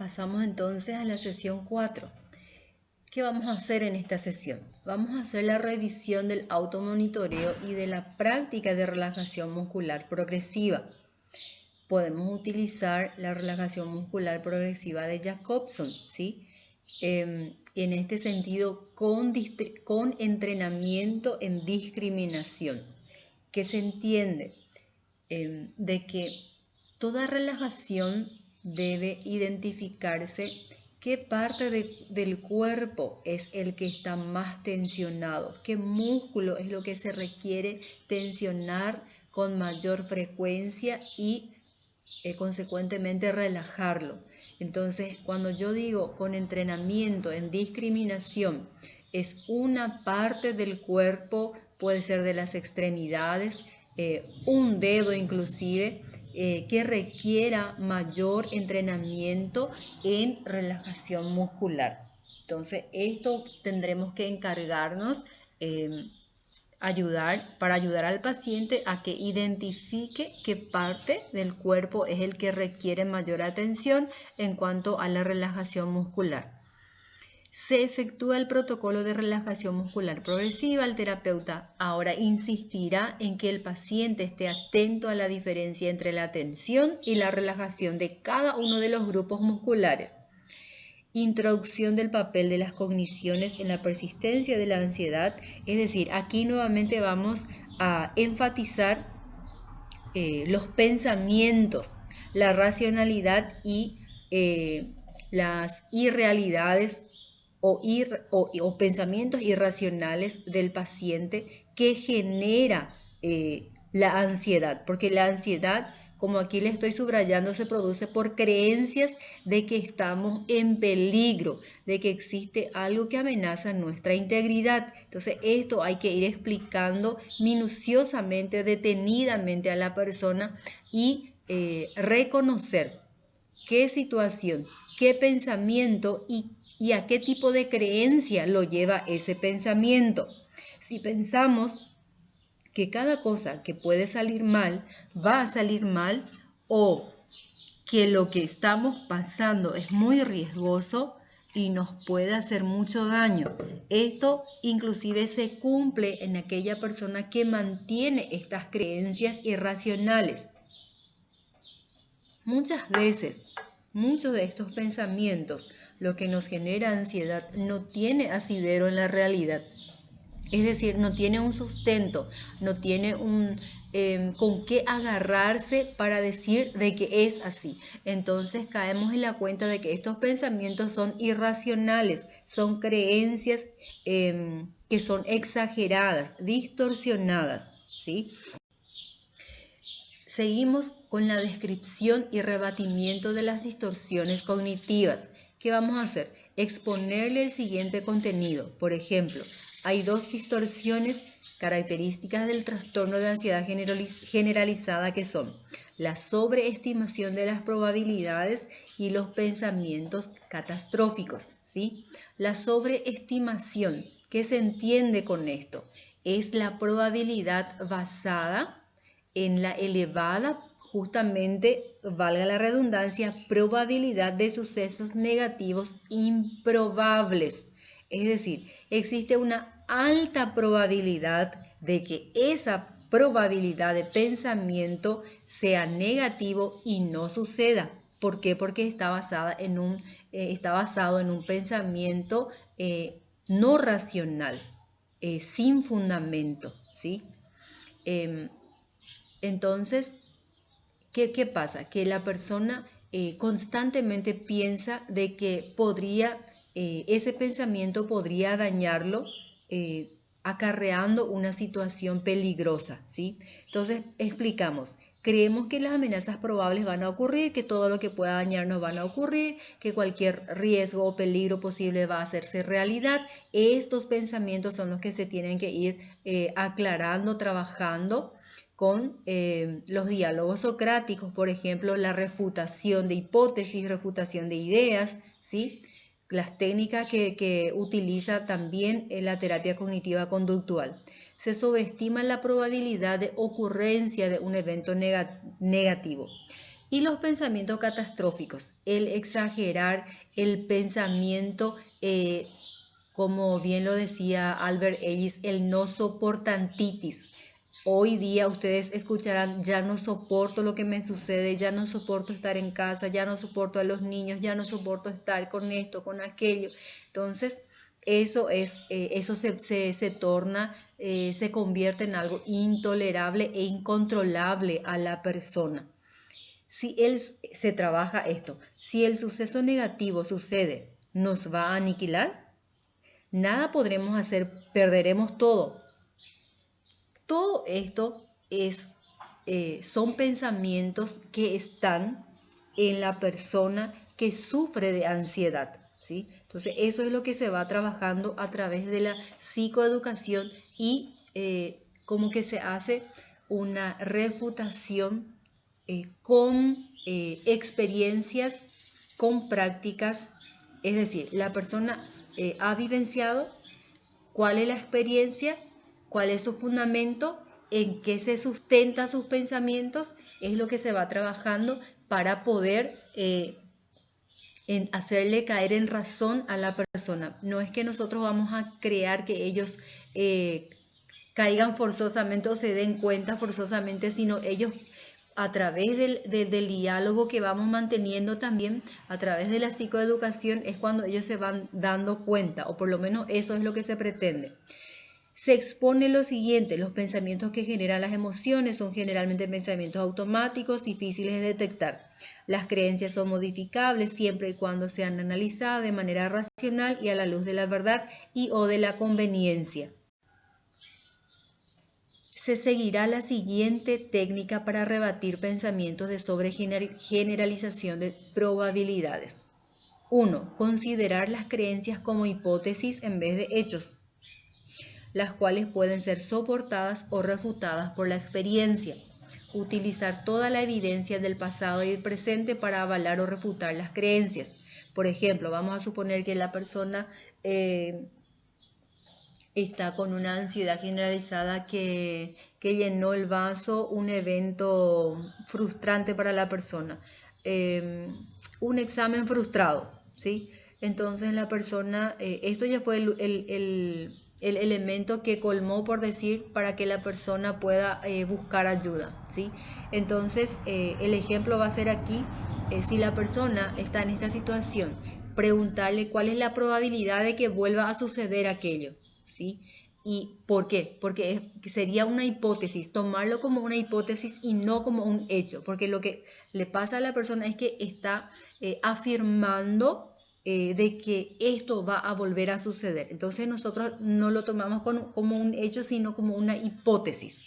Pasamos entonces a la sesión 4. ¿Qué vamos a hacer en esta sesión? Vamos a hacer la revisión del automonitoreo y de la práctica de relajación muscular progresiva. Podemos utilizar la relajación muscular progresiva de Jacobson, ¿sí? En este sentido, con entrenamiento en discriminación, que se entiende de que toda relajación debe identificarse qué parte del cuerpo es el que está más tensionado, qué músculo es lo que se requiere tensionar con mayor frecuencia y consecuentemente relajarlo. Entonces, cuando yo digo con entrenamiento en discriminación, es una parte del cuerpo, puede ser de las extremidades, un dedo inclusive, que requiera mayor entrenamiento en relajación muscular. Entonces, esto tendremos que encargarnos para ayudar al paciente a que identifique qué parte del cuerpo es el que requiere mayor atención en cuanto a la relajación muscular. Se efectúa el protocolo de relajación muscular progresiva. El terapeuta ahora insistirá en que el paciente esté atento a la diferencia entre la tensión y la relajación de cada uno de los grupos musculares. Introducción del papel de las cogniciones en la persistencia de la ansiedad, es decir, aquí nuevamente vamos a enfatizar los pensamientos, la racionalidad y las irrealidades o pensamientos irracionales del paciente que genera la ansiedad, porque la ansiedad, como aquí le estoy subrayando, se produce por creencias de que estamos en peligro, de que existe algo que amenaza nuestra integridad. Entonces esto hay que ir explicando minuciosamente, detenidamente a la persona y reconocer qué situación, qué pensamiento y a qué tipo de creencia lo lleva ese pensamiento. Si pensamos que cada cosa que puede salir mal va a salir mal, o que lo que estamos pasando es muy riesgoso y nos puede hacer mucho daño. Esto inclusive se cumple en aquella persona que mantiene estas creencias irracionales. Muchas veces, muchos de estos pensamientos, lo que nos genera ansiedad, no tiene asidero en la realidad. Es decir, no tiene un sustento, no tiene con qué agarrarse para decir de que es así. Entonces caemos en la cuenta de que estos pensamientos son irracionales, son creencias que son exageradas, distorsionadas, ¿sí? Seguimos con la descripción y rebatimiento de las distorsiones cognitivas. ¿Qué vamos a hacer? Exponerle el siguiente contenido. Por ejemplo, hay dos distorsiones características del trastorno de ansiedad generalizada que son la sobreestimación de las probabilidades y los pensamientos catastróficos, ¿sí? La sobreestimación, ¿qué se entiende con esto? Es la probabilidad basada en la elevada, justamente, valga la redundancia, probabilidad de sucesos negativos improbables. Es decir, existe una alta probabilidad de que esa probabilidad de pensamiento sea negativo y no suceda. ¿Por qué? Porque está basado en un pensamiento no racional, sin fundamento, ¿sí? Entonces, ¿qué pasa? Que la persona constantemente piensa de que ese pensamiento podría dañarlo, acarreando una situación peligrosa, ¿sí? Entonces, explicamos. Creemos que las amenazas probables van a ocurrir, que todo lo que pueda dañarnos van a ocurrir, que cualquier riesgo o peligro posible va a hacerse realidad. Estos pensamientos son los que se tienen que ir aclarando, trabajando con los diálogos socráticos, por ejemplo, la refutación de hipótesis, refutación de ideas, ¿sí? Las técnicas que utiliza también la terapia cognitiva conductual. Se sobreestima la probabilidad de ocurrencia de un evento negativo. Y los pensamientos catastróficos, el exagerar, el pensamiento, como bien lo decía Albert Ellis, el no soportantitis. Hoy día ustedes escucharán, ya no soporto lo que me sucede, ya no soporto estar en casa, ya no soporto a los niños, ya no soporto estar con esto, con aquello. Entonces, eso se torna, se convierte en algo intolerable e incontrolable a la persona. Si se trabaja esto, si el suceso negativo sucede, ¿nos va a aniquilar? Nada podremos hacer, perderemos todo. Todo esto son pensamientos que están en la persona que sufre de ansiedad, ¿sí? Entonces, eso es lo que se va trabajando a través de la psicoeducación y como que se hace una refutación con experiencias, con prácticas, es decir, la persona ha vivenciado cuál es la experiencia, cuál es su fundamento, en qué se sustenta sus pensamientos, es lo que se va trabajando para poder hacerle caer en razón a la persona. No es que nosotros vamos a crear que ellos caigan forzosamente o se den cuenta forzosamente, sino ellos a través del diálogo que vamos manteniendo también, a través de la psicoeducación, es cuando ellos se van dando cuenta, o por lo menos eso es lo que se pretende. Se expone lo siguiente: los pensamientos que generan las emociones son generalmente pensamientos automáticos, difíciles de detectar. Las creencias son modificables siempre y cuando sean analizadas de manera racional y a la luz de la verdad y o de la conveniencia. Se seguirá la siguiente técnica para rebatir pensamientos de sobregeneralización de probabilidades. 1. Considerar las creencias como hipótesis en vez de hechos, las cuales pueden ser soportadas o refutadas por la experiencia. Utilizar toda la evidencia del pasado y el presente para avalar o refutar las creencias. Por ejemplo, vamos a suponer que la persona está con una ansiedad generalizada que llenó el vaso, un evento frustrante para la persona, un examen frustrado, ¿sí? Entonces la persona, esto ya fue el elemento que colmó, por decir, para que la persona pueda buscar ayuda, ¿sí? Entonces el ejemplo va a ser aquí, si la persona está en esta situación, preguntarle cuál es la probabilidad de que vuelva a suceder aquello, ¿sí? ¿Y por qué? Porque sería una hipótesis, tomarlo como una hipótesis y no como un hecho, porque lo que le pasa a la persona es que está afirmando de que esto va a volver a suceder. Entonces nosotros no lo tomamos como un hecho, sino como una hipótesis.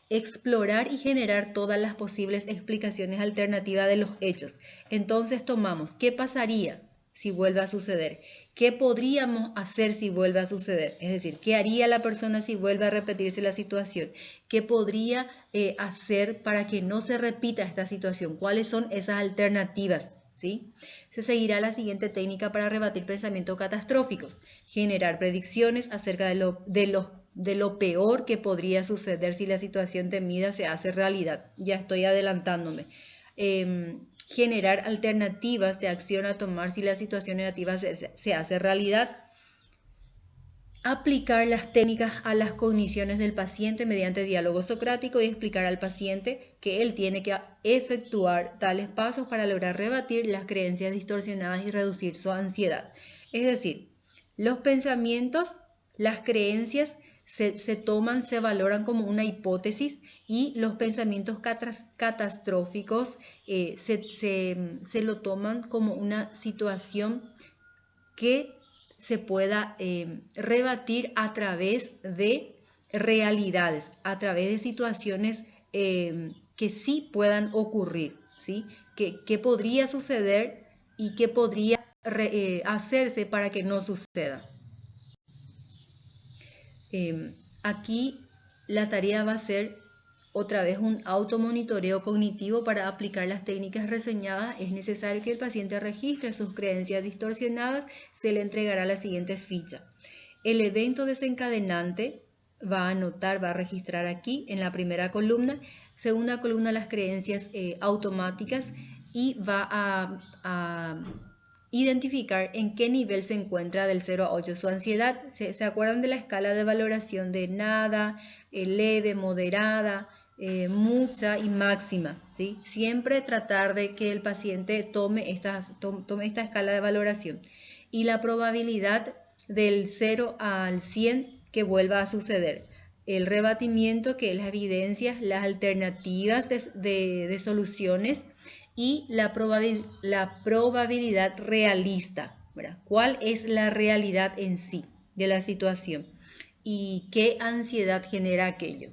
Explorar y generar todas las posibles explicaciones alternativas de los hechos. Entonces tomamos, ¿qué pasaría si vuelve a suceder? ¿Qué podríamos hacer si vuelve a suceder? Es decir, ¿qué haría la persona si vuelve a repetirse la situación? ¿Qué podría hacer para que no se repita esta situación? ¿Cuáles son esas alternativas? ¿Sí? Se seguirá la siguiente técnica para rebatir pensamientos catastróficos: generar predicciones acerca de lo peor que podría suceder si la situación temida se hace realidad. Ya estoy adelantándome. Generar alternativas de acción a tomar si la situación negativa se hace realidad. Aplicar las técnicas a las cogniciones del paciente mediante diálogo socrático y explicar al paciente que él tiene que efectuar tales pasos para lograr rebatir las creencias distorsionadas y reducir su ansiedad. Es decir, los pensamientos, las creencias se toman, se valoran como una hipótesis, y los pensamientos catastróficos se lo toman como una situación que se pueda rebatir a través de realidades, a través de situaciones que sí puedan ocurrir, ¿sí? ¿Qué podría suceder y qué podría hacerse para que no suceda? Aquí la tarea va a ser otra vez un automonitoreo cognitivo. Para aplicar las técnicas reseñadas es necesario que el paciente registre sus creencias distorsionadas. Se le entregará la siguiente ficha. El evento desencadenante va a anotar, va a registrar aquí en la primera columna. Segunda columna, las creencias automáticas, y va a identificar en qué nivel se encuentra del 0 a 8 su ansiedad. ¿Se acuerdan de la escala de valoración de nada, leve, moderada, mucha y máxima? ¿Sí? Siempre tratar de que el paciente tome esta escala de valoración. Y la probabilidad del 0 al 100 que vuelva a suceder. El rebatimiento, que es las evidencias, las alternativas de soluciones, y la probabilidad realista, ¿verdad? ¿Cuál es la realidad en sí de la situación y qué ansiedad genera aquello?